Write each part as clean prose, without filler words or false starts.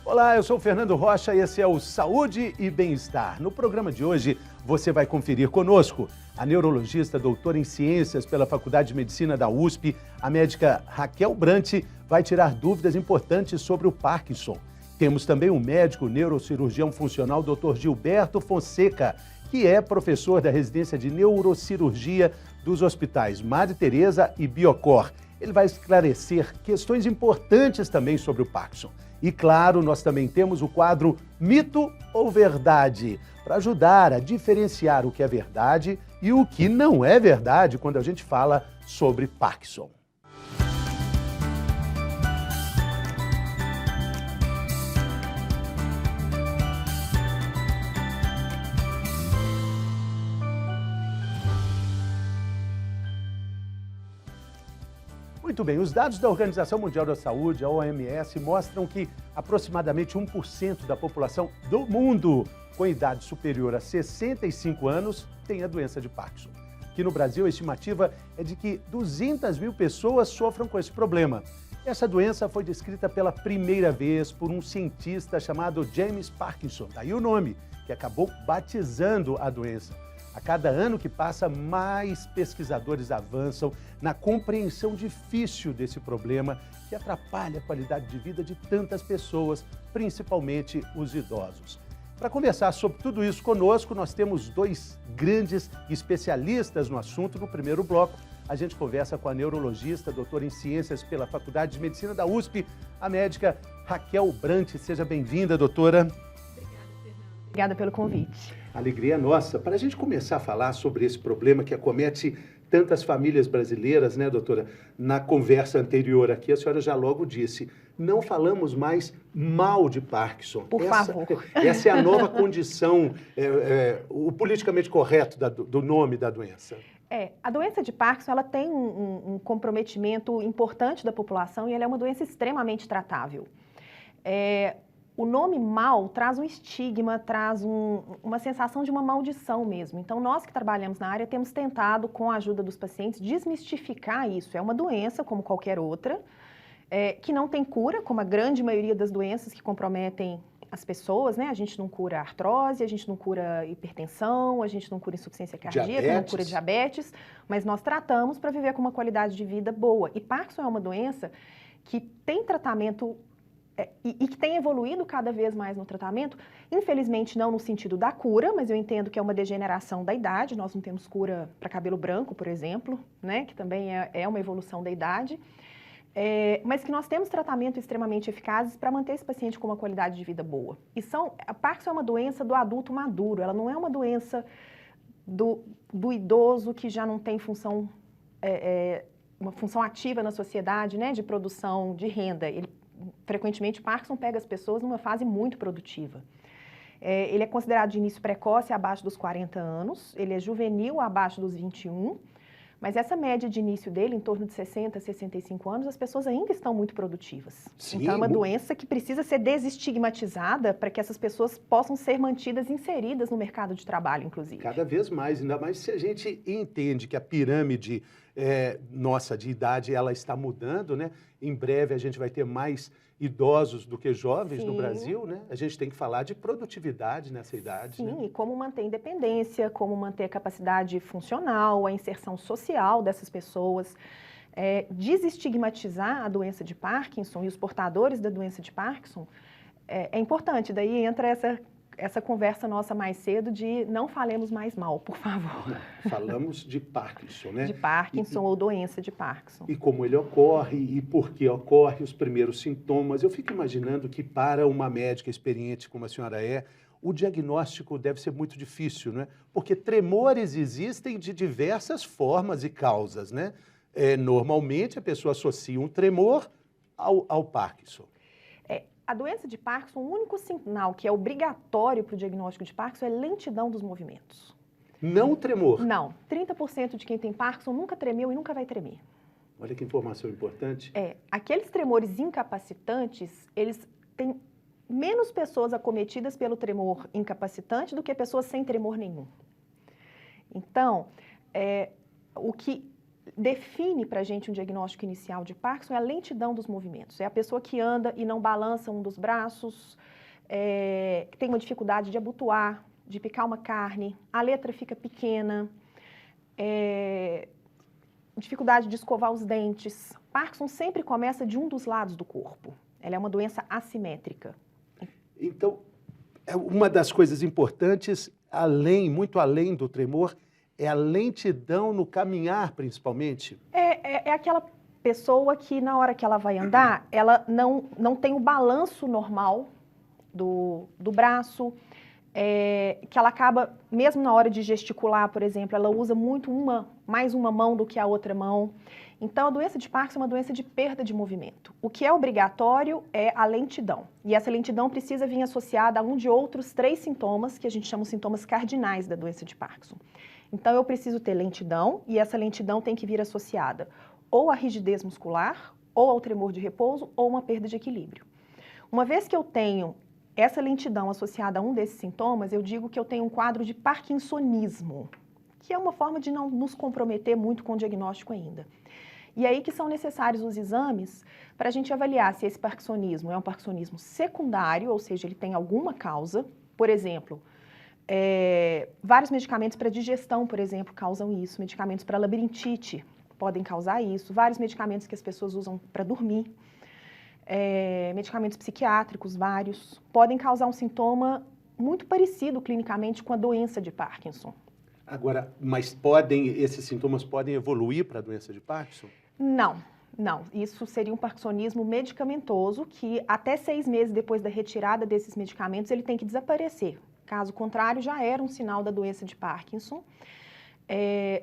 Olá, eu sou o Fernando Rocha e esse é o Saúde e Bem-Estar. No programa de hoje, você vai conferir conosco a neurologista doutora em Ciências pela Faculdade de Medicina da USP, a médica Raquel Brant, vai tirar dúvidas importantes sobre o Parkinson. Temos também o médico neurocirurgião funcional Dr. Gilberto Fonseca, que é professor da residência de neurocirurgia dos hospitais Madre Teresa e Biocor. Ele vai esclarecer questões importantes também sobre o Parkinson. E claro, nós também temos o quadro Mito ou Verdade, para ajudar a diferenciar o que é verdade e o que não é verdade quando a gente fala sobre Parkinson. Muito bem, os dados da Organização Mundial da Saúde, a OMS, mostram que aproximadamente 1% da população do mundo com idade superior a 65 anos tem a doença de Parkinson. Aqui no Brasil, a estimativa é de que 200 mil pessoas sofram com esse problema. Essa doença foi descrita pela primeira vez por um cientista chamado James Parkinson, daí o nome, que acabou batizando a doença. A cada ano que passa, mais pesquisadores avançam na compreensão difícil desse problema que atrapalha a qualidade de vida de tantas pessoas, principalmente os idosos. Para conversar sobre tudo isso conosco, nós temos dois grandes especialistas no assunto. No primeiro bloco, a gente conversa com a neurologista, doutora em Ciências pela Faculdade de Medicina da USP, a médica Raquel Brant. Seja bem-vinda, doutora. Obrigada pelo convite. Alegria nossa. Para a gente começar a falar sobre esse problema que acomete tantas famílias brasileiras, né, doutora? Na conversa anterior aqui, a senhora já logo disse, não falamos mais mal de Parkinson. Por favor. Essa é a nova condição, o politicamente correto do nome da doença. A doença de Parkinson ela tem um comprometimento importante da população e ela é uma doença extremamente tratável. O nome mal traz um estigma, traz uma sensação de uma maldição mesmo. Então, nós que trabalhamos na área temos tentado, com a ajuda dos pacientes, desmistificar isso. É uma doença, como qualquer outra, que não tem cura, como a grande maioria das doenças que comprometem as pessoas, né? A gente não cura artrose, a gente não cura hipertensão, a gente não cura insuficiência cardíaca, não cura diabetes, mas nós tratamos para viver com uma qualidade de vida boa. E Parkinson é uma doença que tem tratamento e que tem evoluído cada vez mais no tratamento, infelizmente não no sentido da cura, mas eu entendo que é uma degeneração da idade, nós não temos cura para cabelo branco, por exemplo, né, que também é uma evolução da idade, mas que nós temos tratamento extremamente eficazes para manter esse paciente com uma qualidade de vida boa. A Parkinson é uma doença do adulto maduro, ela não é uma doença do idoso que já não tem função, uma função ativa na sociedade, né, de produção de renda. Frequentemente, Parkinson pega as pessoas numa fase muito produtiva. Ele é considerado de início precoce abaixo dos 40 anos, ele é juvenil abaixo dos 21, mas essa média de início dele, em torno de 60, 65 anos, as pessoas ainda estão muito produtivas. Sim, então é uma doença que precisa ser desestigmatizada para que essas pessoas possam ser mantidas inseridas no mercado de trabalho, inclusive. Cada vez mais, ainda mais se a gente entende que a pirâmide nossa de idade ela está mudando, né? Em breve a gente vai ter mais idosos do que jovens. Sim. No Brasil, né? A gente tem que falar de produtividade nessa idade. Sim, né? E como manter a independência, como manter a capacidade funcional, a inserção social dessas pessoas. Desestigmatizar a doença de Parkinson e os portadores da doença de Parkinson é importante. Daí entra essa conversa nossa mais cedo de não falemos mais mal, por favor. Falamos de Parkinson, né? De Parkinson ou doença de Parkinson. E como ele ocorre e por que ocorre, os primeiros sintomas. Eu fico imaginando que para uma médica experiente como a senhora o diagnóstico deve ser muito difícil, né? Porque tremores existem de diversas formas e causas, né? Normalmente a pessoa associa um tremor ao Parkinson. A doença de Parkinson, o único sinal que é obrigatório para o diagnóstico de Parkinson é lentidão dos movimentos. Não o tremor? Não. 30% de quem tem Parkinson nunca tremeu e nunca vai tremer. Olha que informação importante. Aqueles tremores incapacitantes, eles têm menos pessoas acometidas pelo tremor incapacitante do que pessoas sem tremor nenhum. Então, o que define para a gente um diagnóstico inicial de Parkinson é a lentidão dos movimentos. É a pessoa que anda e não balança um dos braços, que tem uma dificuldade de abotoar, de picar uma carne, a letra fica pequena, dificuldade de escovar os dentes. Parkinson sempre começa de um dos lados do corpo. Ela é uma doença assimétrica. Então, uma das coisas importantes, muito além do tremor, é a lentidão no caminhar, principalmente? É aquela pessoa que, na hora que ela vai andar, ela não tem o balanço normal do braço, que ela acaba, mesmo na hora de gesticular, por exemplo, ela usa muito mais uma mão do que a outra mão. Então, a doença de Parkinson é uma doença de perda de movimento. O que é obrigatório é a lentidão. E essa lentidão precisa vir associada a um de outros 3 sintomas, que a gente chama de sintomas cardinais da doença de Parkinson. Então, eu preciso ter lentidão, e essa lentidão tem que vir associada ou à rigidez muscular, ou ao tremor de repouso, ou uma perda de equilíbrio. Uma vez que eu tenho essa lentidão associada a um desses sintomas, eu digo que eu tenho um quadro de parkinsonismo, que é uma forma de não nos comprometer muito com o diagnóstico ainda. E aí que são necessários os exames para a gente avaliar se esse parkinsonismo é um parkinsonismo secundário, ou seja, ele tem alguma causa. Por exemplo, vários medicamentos para digestão, por exemplo, causam isso. Medicamentos para labirintite podem causar isso. Vários medicamentos que as pessoas usam para dormir. Medicamentos psiquiátricos, vários, podem causar um sintoma muito parecido clinicamente com a doença de Parkinson. Agora, mas esses sintomas podem evoluir para a doença de Parkinson? Não. Isso seria um parkinsonismo medicamentoso que até 6 meses depois da retirada desses medicamentos ele tem que desaparecer. Caso contrário, já era um sinal da doença de Parkinson,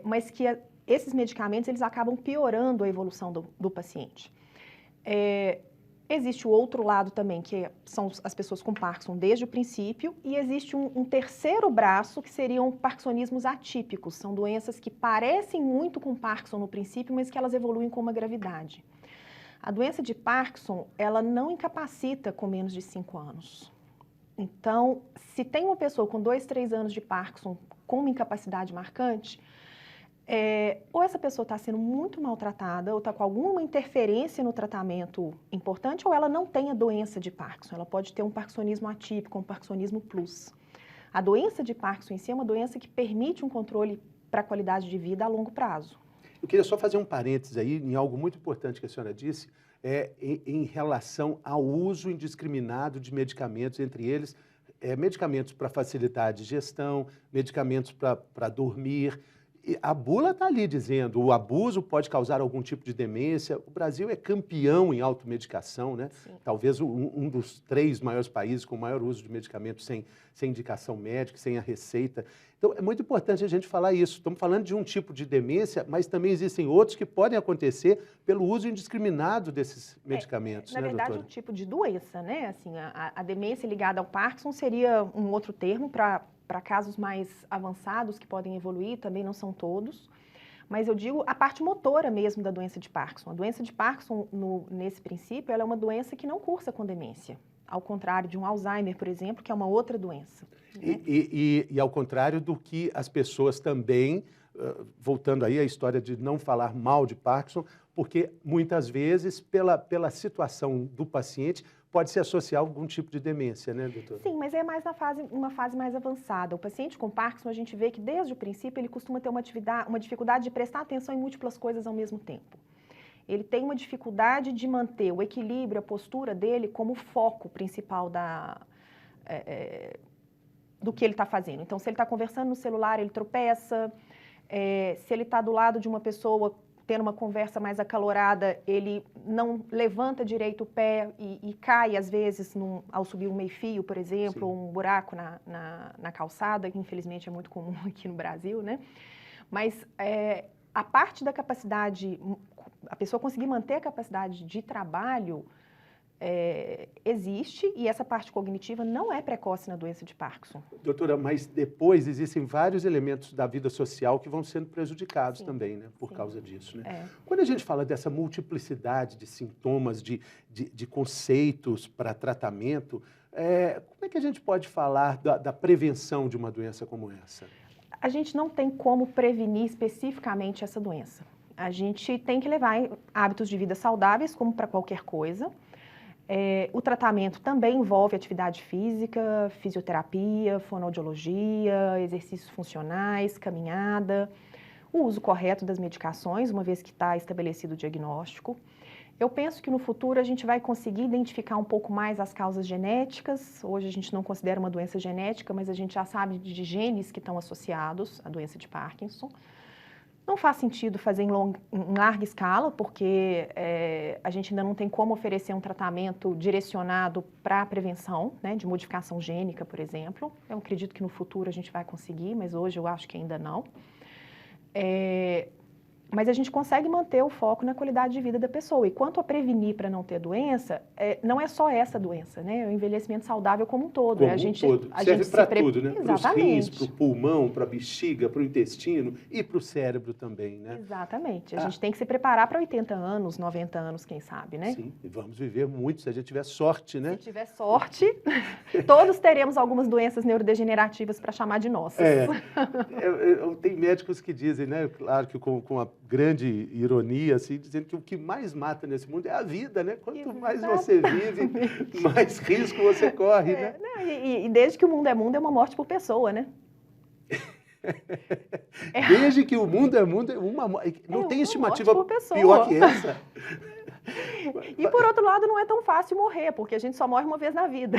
mas que esses medicamentos eles acabam piorando a evolução do paciente. Existe o outro lado também, que são as pessoas com Parkinson desde o princípio, e existe um terceiro braço, que seriam parkinsonismos atípicos. São doenças que parecem muito com Parkinson no princípio, mas que elas evoluem com uma gravidade. A doença de Parkinson, ela não incapacita com menos de 5 anos. Então, se tem uma pessoa com 2, 3 anos de Parkinson com uma incapacidade marcante, ou essa pessoa está sendo muito maltratada, ou está com alguma interferência no tratamento importante, ou ela não tem a doença de Parkinson. Ela pode ter um parkinsonismo atípico, um parkinsonismo plus. A doença de Parkinson em si é uma doença que permite um controle para a qualidade de vida a longo prazo. Eu queria só fazer um parênteses aí em algo muito importante que a senhora disse, em relação ao uso indiscriminado de medicamentos, entre eles medicamentos para facilitar a digestão, medicamentos para dormir. A bula está ali dizendo, o abuso pode causar algum tipo de demência. O Brasil é campeão em automedicação, né? Sim. Talvez um dos 3 maiores países com maior uso de medicamentos sem indicação médica, sem a receita. Então, é muito importante a gente falar isso. Estamos falando de um tipo de demência, mas também existem outros que podem acontecer pelo uso indiscriminado desses medicamentos, na né, verdade, doutora? um tipo de doença, né? Assim, a demência ligada ao Parkinson seria um outro termo para casos mais avançados que podem evoluir, também não são todos. Mas eu digo a parte motora mesmo da doença de Parkinson. A doença de Parkinson, nesse princípio, ela é uma doença que não cursa com demência. Ao contrário de um Alzheimer, por exemplo, que é uma outra doença. Né? E ao contrário do que as pessoas também, voltando aí à história de não falar mal de Parkinson, porque muitas vezes, pela situação do paciente, pode se associar a algum tipo de demência, né, doutora? Sim, mas é mais uma fase mais avançada. O paciente com Parkinson, a gente vê que desde o princípio ele costuma ter uma dificuldade de prestar atenção em múltiplas coisas ao mesmo tempo. Ele tem uma dificuldade de manter o equilíbrio, a postura dele como foco principal do que ele está fazendo. Então, se ele está conversando no celular, ele tropeça. Se ele está do lado de uma pessoa tendo uma conversa mais acalorada, ele não levanta direito o pé e cai, às vezes, ao subir um meio-fio, por exemplo, ou um buraco na calçada, que infelizmente é muito comum aqui no Brasil, né? Mas a parte da capacidade, a pessoa conseguir manter a capacidade de trabalho existe, e essa parte cognitiva não é precoce na doença de Parkinson. Doutora, mas depois existem vários elementos da vida social que vão sendo prejudicados também, né, por causa disso, né? Quando a gente fala dessa multiplicidade de sintomas, de conceitos para tratamento, como é que a gente pode falar da prevenção de uma doença como essa? A gente não tem como prevenir especificamente essa doença. a gente tem que levar hábitos de vida saudáveis, como para qualquer coisa. O tratamento também envolve atividade física, fisioterapia, fonoaudiologia, exercícios funcionais, caminhada, o uso correto das medicações, uma vez que está estabelecido o diagnóstico. Eu penso que no futuro a gente vai conseguir identificar um pouco mais as causas genéticas. Hoje a gente não considera uma doença genética, mas a gente já sabe de genes que estão associados à doença de Parkinson. Não faz sentido fazer em larga escala, porque a gente ainda não tem como oferecer um tratamento direcionado para a prevenção, né, de modificação gênica, por exemplo. Eu acredito que no futuro a gente vai conseguir, mas hoje eu acho que ainda não. Mas a gente consegue manter o foco na qualidade de vida da pessoa. E quanto a prevenir para não ter doença, não é só essa doença, né? É o envelhecimento saudável como um todo. Como um todo. Serve para tudo, né? Para os rins, para o pulmão, para a bexiga, para o intestino e para o cérebro também, né? Exatamente. A gente tem que se preparar para 80 anos, 90 anos, quem sabe, né? Sim, e vamos viver muito se a gente tiver sorte, né? Se tiver sorte, todos teremos algumas doenças neurodegenerativas para chamar de nossas. Tem médicos que dizem, né? Claro que com a grande ironia, assim, dizendo que o que mais mata nesse mundo é a vida, né? Quanto mais você vive, mais risco você corre, né? E desde que o mundo é uma morte por pessoa, né? Desde que o mundo é não tem estimativa pior que essa. E por outro lado, não é tão fácil morrer, porque a gente só morre uma vez na vida.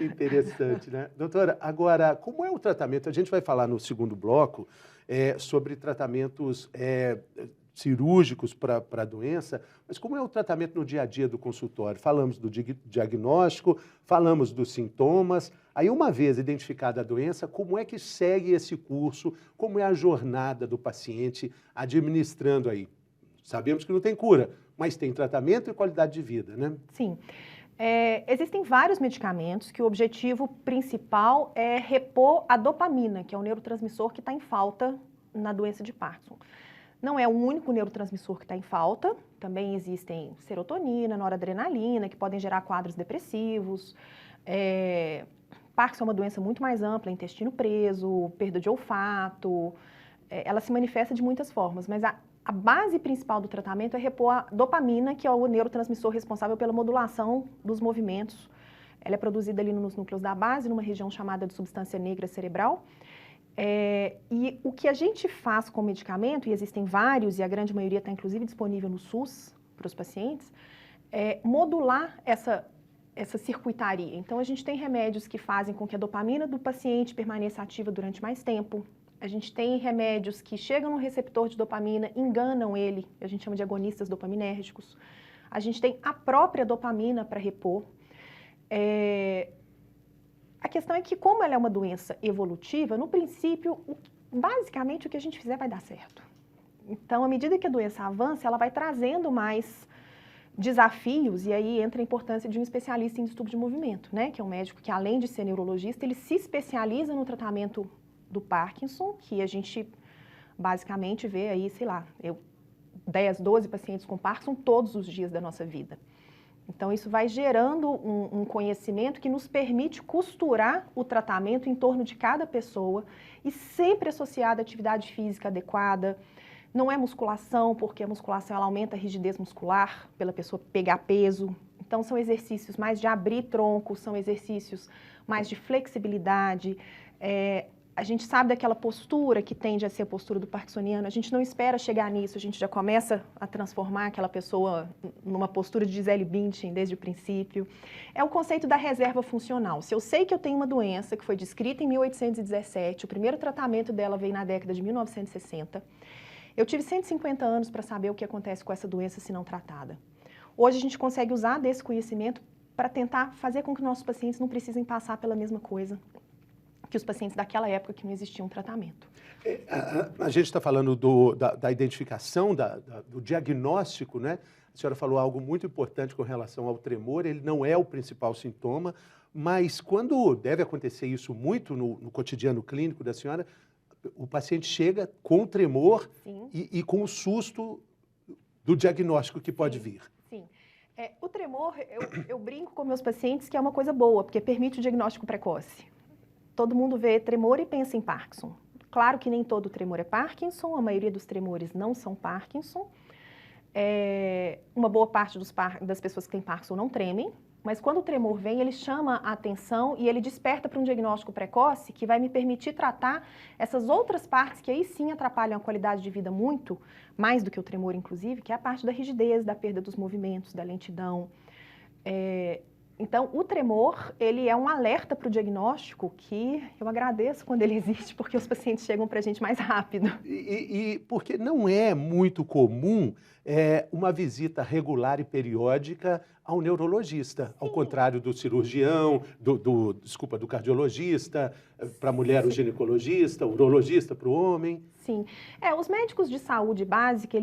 Interessante, né? Doutora, agora, como é o tratamento? A gente vai falar no segundo bloco sobre tratamentos cirúrgicos para a doença, mas como é o tratamento no dia a dia do consultório? Falamos do diagnóstico, falamos dos sintomas, aí uma vez identificada a doença, como é que segue esse curso? Como é a jornada do paciente administrando aí? Sabemos que não tem cura, mas tem tratamento e qualidade de vida, né? Sim. Existem vários medicamentos que o objetivo principal é repor a dopamina, que é o neurotransmissor que está em falta na doença de Parkinson. Não é o único neurotransmissor que está em falta, também existem serotonina, noradrenalina, que podem gerar quadros depressivos. Parkinson é uma doença muito mais ampla, intestino preso, perda de olfato, ela se manifesta de muitas formas, mas a base principal do tratamento é repor a dopamina, que é o neurotransmissor responsável pela modulação dos movimentos. Ela é produzida ali nos núcleos da base, numa região chamada de substância negra cerebral. E o que a gente faz com o medicamento, e existem vários, e a grande maioria está inclusive disponível no SUS para os pacientes, é modular essa circuitaria. Então, a gente tem remédios que fazem com que a dopamina do paciente permaneça ativa durante mais tempo. A gente tem remédios que chegam no receptor de dopamina, enganam ele, a gente chama de agonistas dopaminérgicos. A gente tem a própria dopamina para repor. A questão é que, como ela é uma doença evolutiva, no princípio, basicamente o que a gente fizer vai dar certo. Então, à medida que a doença avança, ela vai trazendo mais desafios, e aí entra a importância de um especialista em distúrbio de movimento, né? Que é um médico que, além de ser neurologista, ele se especializa no tratamento do Parkinson, que a gente basicamente vê aí, sei lá, 10, 12 pacientes com Parkinson todos os dias da nossa vida. Então, isso vai gerando um conhecimento que nos permite costurar o tratamento em torno de cada pessoa e sempre associado à atividade física adequada. Não é musculação, porque a musculação ela aumenta a rigidez muscular pela pessoa pegar peso. Então, são exercícios mais de abrir tronco, são exercícios mais de flexibilidade. A gente sabe daquela postura que tende a ser a postura do parkinsoniano, a gente não espera chegar nisso, a gente já começa a transformar aquela pessoa numa postura de Gisele Bündchen desde o princípio. É o conceito da reserva funcional. Se eu sei que eu tenho uma doença que foi descrita em 1817, o primeiro tratamento dela veio na década de 1960, eu tive 150 anos para saber o que acontece com essa doença se não tratada. Hoje a gente consegue usar desse conhecimento para tentar fazer com que nossos pacientes não precisem passar pela mesma coisa que os pacientes daquela época que não existia um tratamento. A gente está falando da identificação, do diagnóstico, né? A senhora falou algo muito importante com relação ao tremor, ele não é o principal sintoma, mas quando deve acontecer isso muito no cotidiano clínico da senhora, o paciente chega com tremor e com o susto do diagnóstico que pode vir. Sim. O tremor, eu brinco com meus pacientes que é uma coisa boa, porque permite o diagnóstico precoce. Todo mundo vê tremor e pensa em Parkinson. Claro que nem todo tremor é Parkinson, a maioria dos tremores não são Parkinson. Uma boa parte das pessoas que têm Parkinson não tremem, mas quando o tremor vem, ele chama a atenção e ele desperta para um diagnóstico precoce que vai me permitir tratar essas outras partes que aí sim atrapalham a qualidade de vida muito, mais do que o tremor, inclusive, que é a parte da rigidez, da perda dos movimentos, da lentidão. Então, o tremor, ele é um alerta para o diagnóstico que eu agradeço quando ele existe, porque os pacientes chegam para a gente mais rápido. E porque não é muito comum uma visita regular e periódica ao neurologista, ao contrário do cirurgião, do cardiologista, para a mulher o ginecologista, o urologista para o homem. Sim. Os médicos de saúde básica,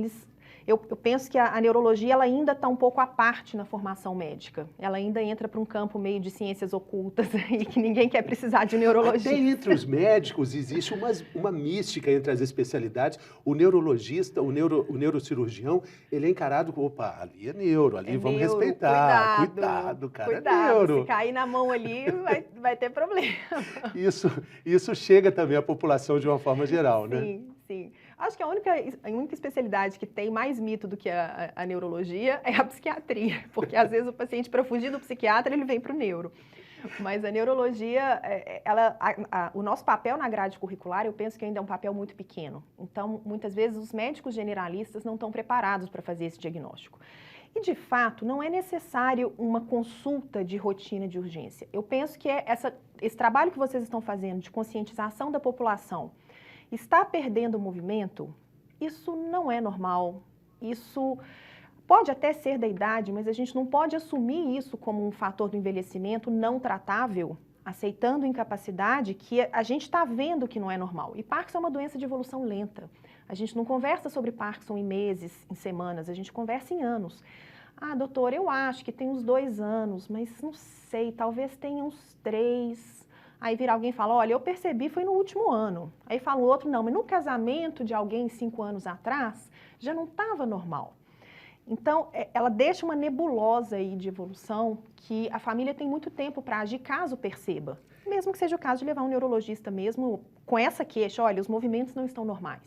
eu penso que a neurologia ela ainda está um pouco à parte na formação médica. Ela ainda entra para um campo meio de ciências ocultas e que ninguém quer precisar de um neurologista. Até entre os médicos existe uma mística entre as especialidades. O neurologista, o neurocirurgião, ele é encarado como, opa, ali é neuro, ali vamos neuro, respeitar. Cuidado, cara, cuidado, é neuro. Se cair na mão ali, vai ter problema. Isso chega também à população de uma forma geral, né? Sim, sim. Acho que a única especialidade que tem mais mito do que a neurologia é a psiquiatria, porque às vezes o paciente, para fugir do psiquiatra, ele vem para o neuro. Mas a neurologia, o nosso papel na grade curricular, eu penso que ainda é um papel muito pequeno. Então, muitas vezes, os médicos generalistas não estão preparados para fazer esse diagnóstico. E, de fato, não é necessário uma consulta de rotina de urgência. Eu penso que esse trabalho que vocês estão fazendo de conscientização da população, está perdendo o movimento, isso não é normal. Isso pode até ser da idade, mas a gente não pode assumir isso como um fator do envelhecimento não tratável, aceitando incapacidade que a gente está vendo que não é normal. E Parkinson é uma doença de evolução lenta. A gente não conversa sobre Parkinson em meses, em semanas, a gente conversa em anos. Ah, doutor, eu acho que tem uns 2 anos, mas não sei, talvez tenha uns 3. Aí vira alguém e fala, olha, eu percebi, foi no último ano. Aí fala o outro, não, mas no casamento de alguém 5 anos atrás, já não estava normal. Então, ela deixa uma nebulosa aí de evolução que a família tem muito tempo para agir caso perceba. Mesmo que seja o caso de levar um neurologista mesmo com essa queixa, olha, os movimentos não estão normais.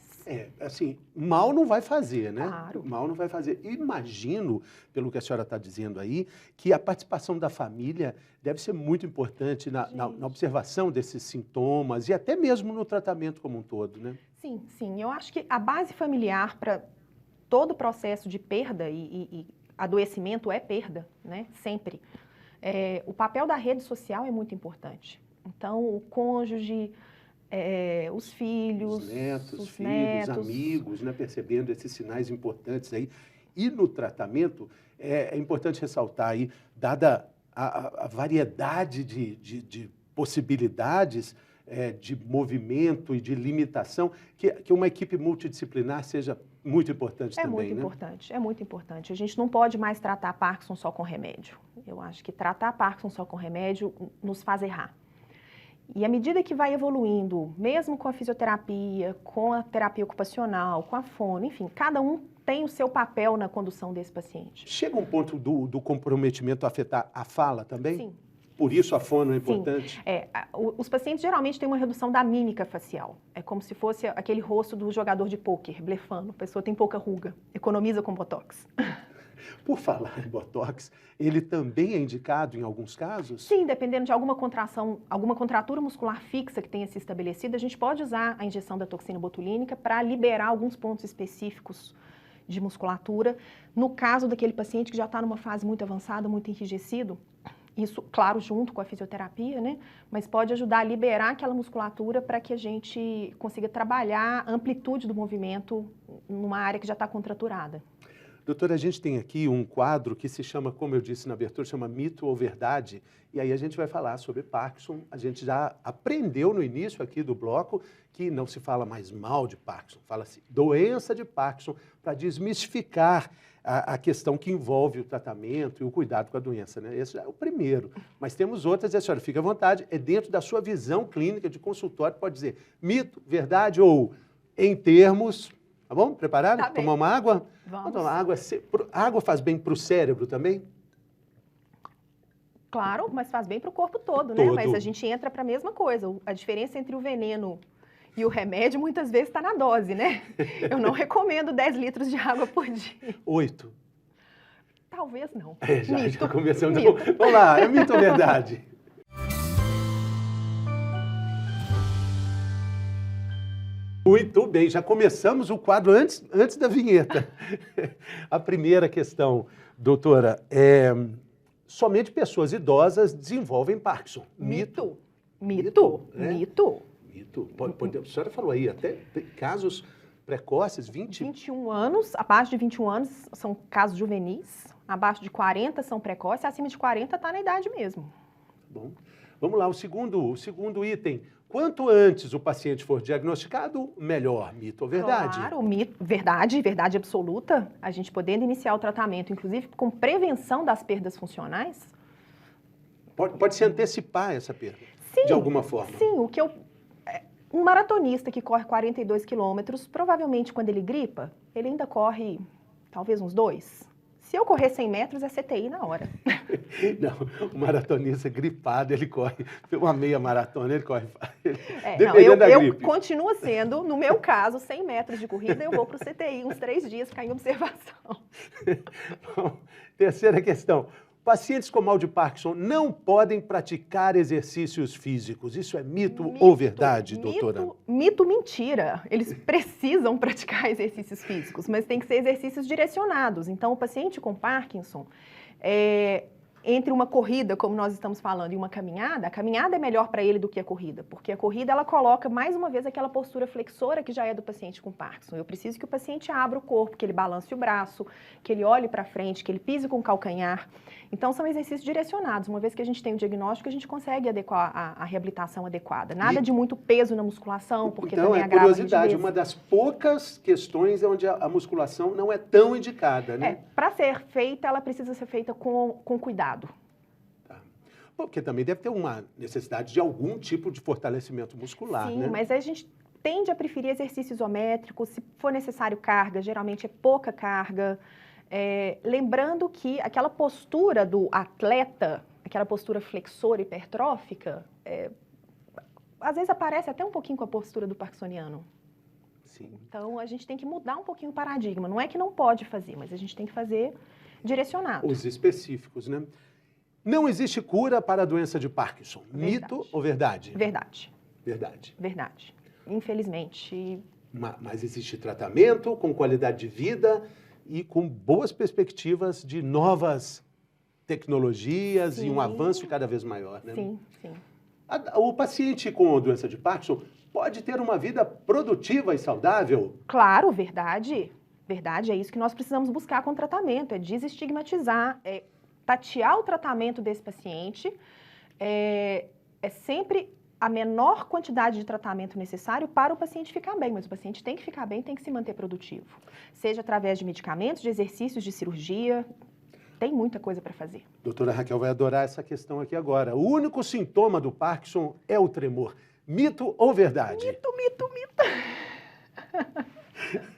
Assim, mal não vai fazer, né? Claro. Mal não vai fazer. Imagino, pelo que a senhora está dizendo aí, que a participação da família deve ser muito importante na observação desses sintomas e até mesmo no tratamento como um todo, né? Sim, sim. Eu acho que a base familiar para todo o processo de perda e adoecimento é perda, né? Sempre. O papel da rede social é muito importante. Então, o cônjuge, os filhos, os netos, amigos, né? Percebendo esses sinais importantes aí. E no tratamento, é importante ressaltar aí, dada a variedade de possibilidades de movimento e de limitação, que uma equipe multidisciplinar seja muito importante também, muito importante, é muito importante. A gente não pode mais tratar Parkinson só com remédio. Eu acho que tratar Parkinson só com remédio nos faz errar. E à medida que vai evoluindo, mesmo com a fisioterapia, com a terapia ocupacional, com a fono, enfim, cada um tem o seu papel na condução desse paciente. Chega um ponto do comprometimento afetar a fala também? Sim. Por isso a fono é importante? Sim. Os pacientes geralmente têm uma redução da mímica facial. É como se fosse aquele rosto do jogador de pôquer, blefando. A pessoa tem pouca ruga, economiza com botox. Por falar em botox, ele também é indicado em alguns casos? Sim, dependendo de alguma contração, alguma contratura muscular fixa que tenha se estabelecido, a gente pode usar a injeção da toxina botulínica para liberar alguns pontos específicos de musculatura. No caso daquele paciente que já está numa fase muito avançada, muito enrijecido, isso, claro, junto com a fisioterapia, né? Mas pode ajudar a liberar aquela musculatura para que a gente consiga trabalhar a amplitude do movimento numa área que já está contraturada. Doutora, a gente tem aqui um quadro que se chama, como eu disse na abertura, chama Mito ou Verdade. E aí a gente vai falar sobre Parkinson. A gente já aprendeu no início aqui do bloco que não se fala mais mal de Parkinson, fala-se doença de Parkinson, para desmistificar a questão que envolve o tratamento e o cuidado com a doença, né? Esse é o primeiro. Mas temos outras, e a senhora fica à vontade, é dentro da sua visão clínica de consultório, pode dizer mito, verdade ou em termos... Tá bom? Preparado? Tá bem. Tomar uma água? Vamos. Tomar água. Água faz bem para o cérebro também? Claro, mas faz bem para o corpo todo, né? Mas a gente entra para a mesma coisa. A diferença entre o veneno E o remédio muitas vezes está na dose, né? Eu não recomendo 10 litros de água por dia. 8. Talvez não. Já começamos. Mito. Vamos lá, é mito ou verdade? Muito bem, já começamos o quadro antes da vinheta. A primeira questão, doutora, somente pessoas idosas desenvolvem Parkinson. Mito. Né? Mito. A senhora falou aí, até casos precoces, 21 anos, abaixo de 21 anos são casos juvenis, abaixo de 40 são precoces, acima de 40 está na idade mesmo. Bom, vamos lá, o segundo item. Quanto antes o paciente for diagnosticado, melhor. Mito ou verdade? Claro, mito, verdade absoluta. A gente podendo iniciar o tratamento, inclusive com prevenção das perdas funcionais. Pode se antecipar essa perda, sim, de alguma forma. Sim, um maratonista que corre 42 quilômetros, provavelmente quando ele gripa, ele ainda corre talvez uns 2. Se eu correr 100 metros, é CTI na hora. Não, o maratonista gripado, ele corre uma meia maratona, ele corre. Eu continuo sendo, no meu caso, 100 metros de corrida, eu vou para o CTI uns 3 dias ficar em observação. Bom, terceira questão. Pacientes com mal de Parkinson não podem praticar exercícios físicos. Isso é mito ou verdade, doutora? Mito, mentira. Eles precisam praticar exercícios físicos, mas tem que ser exercícios direcionados. Então, o paciente com Parkinson, entre uma corrida, como nós estamos falando, e uma caminhada, a caminhada é melhor para ele do que a corrida, porque a corrida ela coloca mais uma vez aquela postura flexora que já é do paciente com Parkinson. Eu preciso que o paciente abra o corpo, que ele balance o braço, que ele olhe para frente, que ele pise com o calcanhar. Então, são exercícios direcionados. Uma vez que a gente tem o diagnóstico, a gente consegue adequar a reabilitação adequada. Nada de muito peso na musculação, porque então, também agrava a rigidez. Curiosidade, uma das poucas questões onde a musculação não é tão indicada, né? Para ser feita, ela precisa ser feita com cuidado. Tá. Porque também deve ter uma necessidade de algum tipo de fortalecimento muscular, sim, né? Mas a gente tende a preferir exercício isométrico. Se for necessário carga, geralmente é pouca carga. Lembrando que aquela postura do atleta, aquela postura flexora hipertrófica, às vezes aparece até um pouquinho com a postura do parkinsoniano. Sim. Então, a gente tem que mudar um pouquinho o paradigma. Não é que não pode fazer, mas a gente tem que fazer direcionado. Os específicos, né? Não existe cura para a doença de Parkinson. Verdade. Mito ou verdade? Verdade. Verdade. Verdade. Infelizmente. Mas existe tratamento com qualidade de vida e com boas perspectivas de novas tecnologias sim. e um avanço cada vez maior, né? Sim, sim. O paciente com doença de Parkinson pode ter uma vida produtiva e saudável? Claro, verdade. Verdade, é isso que nós precisamos buscar com o tratamento, é desestigmatizar, é tatear o tratamento desse paciente, é sempre a menor quantidade de tratamento necessário para o paciente ficar bem, mas o paciente tem que ficar bem, tem que se manter produtivo. Seja através de medicamentos, de exercícios, de cirurgia, tem muita coisa para fazer. Doutora Raquel vai adorar essa questão aqui agora. O único sintoma do Parkinson é o tremor. Mito ou verdade? Mito.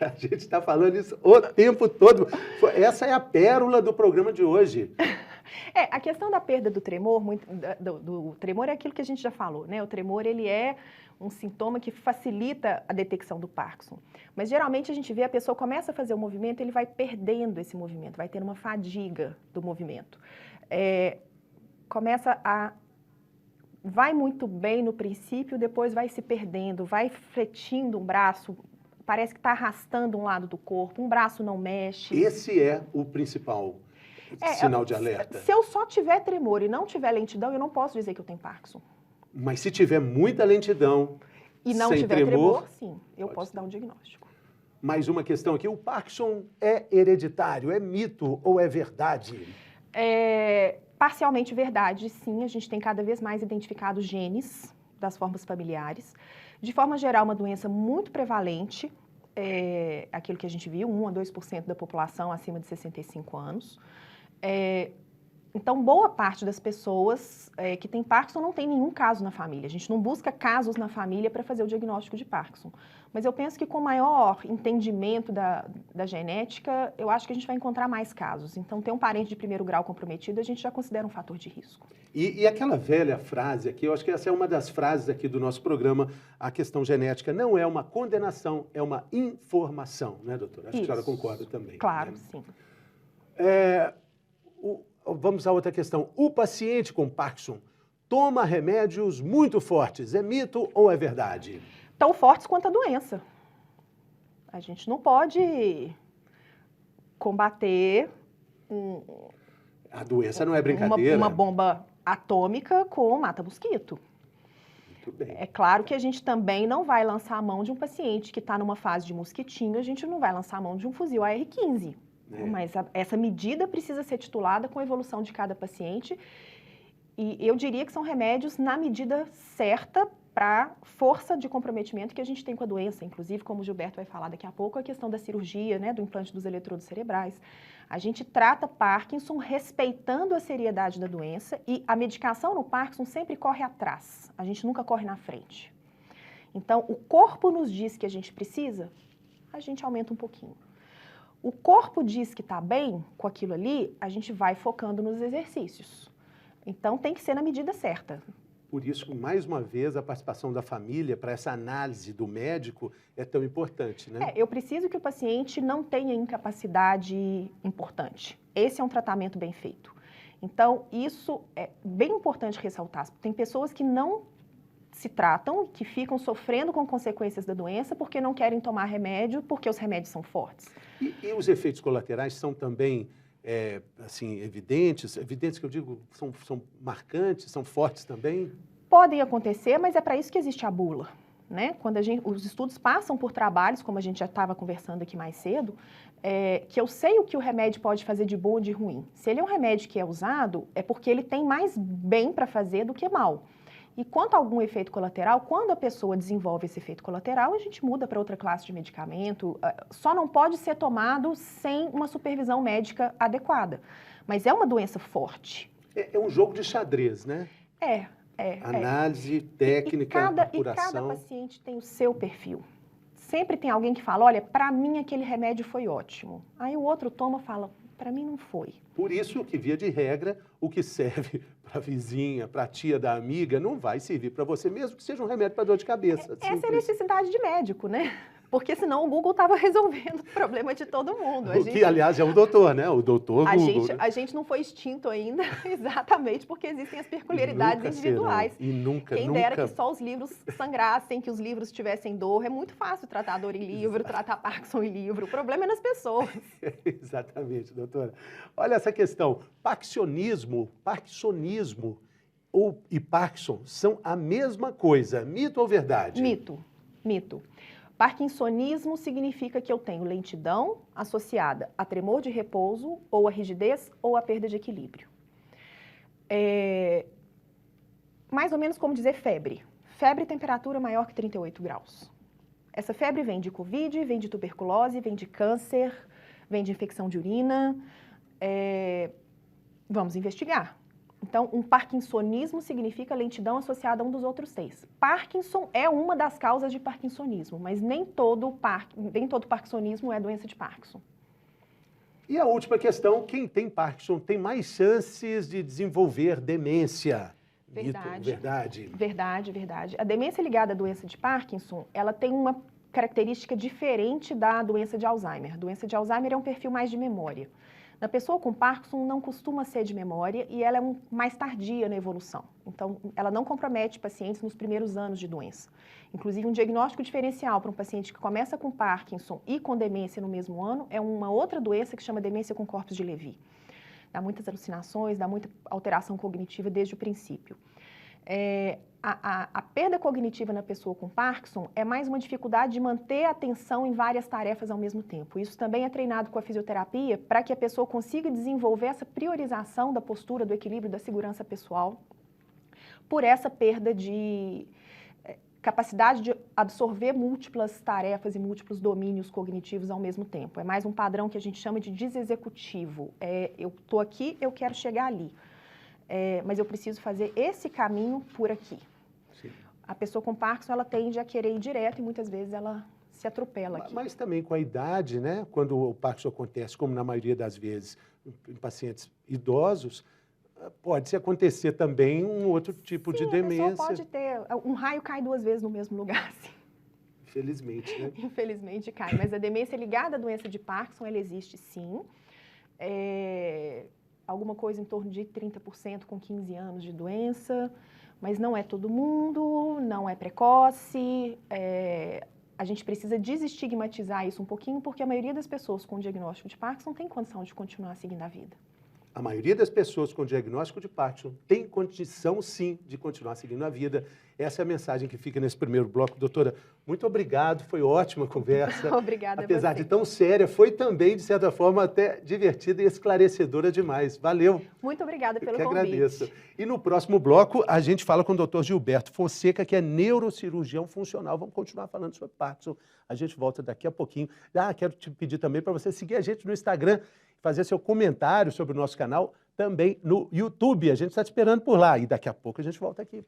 A gente está falando isso o tempo todo. Essa é a pérola do programa de hoje. A questão da perda do tremor, do tremor é aquilo que a gente já falou, né? O tremor, ele é um sintoma que facilita a detecção do Parkinson. Mas, geralmente, a gente vê a pessoa começa a fazer o movimento, ele vai perdendo esse movimento, vai tendo uma fadiga do movimento. Vai muito bem no princípio, depois vai se perdendo, vai fletindo um braço, parece que está arrastando um lado do corpo, um braço não mexe. Esse é o principal sinal de alerta. Se eu só tiver tremor e não tiver lentidão, eu não posso dizer que eu tenho Parkinson. Mas se tiver muita lentidão e não sem tiver tremor, sim, eu posso dar um diagnóstico. Mais uma questão aqui, o Parkinson é hereditário, é mito ou é verdade? Parcialmente verdade, sim, a gente tem cada vez mais identificado genes das formas familiares. De forma geral, uma doença muito prevalente, aquilo que a gente viu, 1 a 2% da população acima de 65 anos. Então, boa parte das pessoas que tem Parkinson não tem nenhum caso na família. A gente não busca casos na família para fazer o diagnóstico de Parkinson. Mas eu penso que com maior entendimento da genética, eu acho que a gente vai encontrar mais casos. Então, ter um parente de primeiro grau comprometido, a gente já considera um fator de risco. E aquela velha frase aqui, eu acho que essa é uma das frases aqui do nosso programa, a questão genética não é uma condenação, é uma informação, né, doutora? Acho que a senhora concorda também. Claro, né? sim. Vamos a outra questão. O paciente com Parkinson toma remédios muito fortes. É mito ou é verdade? Tão fortes quanto a doença. A gente não pode combater A doença não é brincadeira. Uma bomba atômica com mata-mosquito. Muito bem. É claro que a gente também não vai lançar a mão de um paciente que está numa fase de mosquitinho, a gente não vai lançar a mão de um fuzil AR-15. Mas essa medida precisa ser titulada com a evolução de cada paciente. E eu diria que são remédios na medida certa para força de comprometimento que a gente tem com a doença. Inclusive, como o Gilberto vai falar daqui a pouco, a questão da cirurgia, né, do implante dos eletrodos cerebrais. A gente trata Parkinson respeitando a seriedade da doença e a medicação no Parkinson sempre corre atrás. A gente nunca corre na frente. Então, o corpo nos diz que a gente precisa, a gente aumenta um pouquinho. O corpo diz que está bem com aquilo ali, a gente vai focando nos exercícios. Então, tem que ser na medida certa. Por isso, mais uma vez, a participação da família para essa análise do médico é tão importante, né? Eu preciso que o paciente não tenha incapacidade importante. Esse é um tratamento bem feito. Então, isso é bem importante ressaltar. Tem pessoas que não se tratam, que ficam sofrendo com consequências da doença porque não querem tomar remédio, porque os remédios são fortes. E os efeitos colaterais são também, assim, evidentes? Evidentes que eu digo, são marcantes, são fortes também? Podem acontecer, mas é para isso que existe a bula, né? Quando os estudos passam por trabalhos, como a gente já estava conversando aqui mais cedo, que eu sei o que o remédio pode fazer de bom ou de ruim. Se ele é um remédio que é usado, é porque ele tem mais bem para fazer do que mal. E quanto a algum efeito colateral, quando a pessoa desenvolve esse efeito colateral, a gente muda para outra classe de medicamento. Só não pode ser tomado sem uma supervisão médica adequada. Mas é uma doença forte. É um jogo de xadrez, né? Análise, técnica, apuração. E cada paciente tem o seu perfil. Sempre tem alguém que fala, olha, para mim aquele remédio foi ótimo. Aí o outro toma e fala, para mim não foi. Por isso que, via de regra, o que serve para a vizinha, para a tia da amiga, não vai servir para você, mesmo que seja um remédio para dor de cabeça. Essa é a necessidade de médico, né? Porque senão o Google estava resolvendo o problema de todo mundo. Que, aliás, é o doutor, né? O doutor Google. A gente não foi extinto ainda, exatamente porque existem as peculiaridades individuais. E nunca, Quem dera que só os livros sangrassem, que os livros tivessem dor. É muito fácil tratar dor em livro, tratar Parkinson em livro. O problema é nas pessoas. Exatamente, doutora. Olha essa questão. Parkinsonismo e Parkinson são a mesma coisa. Mito ou verdade? Mito. Parkinsonismo significa que eu tenho lentidão associada a tremor de repouso, ou a rigidez, ou a perda de equilíbrio. Mais ou menos como dizer febre. Febre e temperatura maior que 38 graus. Essa febre vem de Covid, vem de tuberculose, vem de câncer, vem de infecção de urina. Vamos investigar. Então, um parkinsonismo significa lentidão associada a um dos outros 6. Parkinson é uma das causas de parkinsonismo, mas nem todo parkinsonismo é doença de Parkinson. E a última questão, quem tem Parkinson tem mais chances de desenvolver demência? Verdade. Verdade. A demência ligada à doença de Parkinson, ela tem uma característica diferente da doença de Alzheimer. A doença de Alzheimer é um perfil mais de memória. Na pessoa com Parkinson não costuma ser de memória e ela é mais tardia na evolução. Então, ela não compromete pacientes nos primeiros anos de doença. Inclusive, um diagnóstico diferencial para um paciente que começa com Parkinson e com demência no mesmo ano é uma outra doença que chama demência com corpos de Levy. Dá muitas alucinações, dá muita alteração cognitiva desde o princípio. A perda cognitiva na pessoa com Parkinson é mais uma dificuldade de manter a atenção em várias tarefas ao mesmo tempo. Isso também é treinado com a fisioterapia para que a pessoa consiga desenvolver essa priorização da postura, do equilíbrio, da segurança pessoal por essa perda capacidade de absorver múltiplas tarefas e múltiplos domínios cognitivos ao mesmo tempo. É mais um padrão que a gente chama de desexecutivo. Eu estou aqui, eu quero chegar ali, mas eu preciso fazer esse caminho por aqui. Sim. A pessoa com Parkinson, ela tende a querer ir direto e muitas vezes ela se atropela aqui. Mas também com a idade, né? Quando o Parkinson acontece, como na maioria das vezes, em pacientes idosos, pode acontecer também um outro tipo de demência. A pessoa pode ter, um raio cai 2 vezes no mesmo lugar, assim. Infelizmente, né? Infelizmente cai, mas a demência ligada à doença de Parkinson, ela existe sim. Alguma coisa em torno de 30% com 15 anos de doença, mas não é todo mundo, não é precoce. A gente precisa desestigmatizar isso um pouquinho, porque a maioria das pessoas com diagnóstico de Parkinson tem condição de continuar seguindo a vida. A maioria das pessoas com diagnóstico de Parkinson tem condição, sim, de continuar seguindo a vida. Essa é a mensagem que fica nesse primeiro bloco. Doutora, muito obrigado, foi ótima a conversa. Obrigada a você. Apesar de tão séria, foi também, de certa forma, até divertida e esclarecedora demais. Valeu. Muito obrigada pelo convite. Agradeço. E no próximo bloco, a gente fala com o Dr. Gilberto Fonseca, que é neurocirurgião funcional. Vamos continuar falando sobre Parkinson. A gente volta daqui a pouquinho. Quero te pedir também para você seguir a gente no Instagram, fazer seu comentário sobre o nosso canal, também no YouTube. A gente está te esperando por lá. E daqui a pouco a gente volta aqui.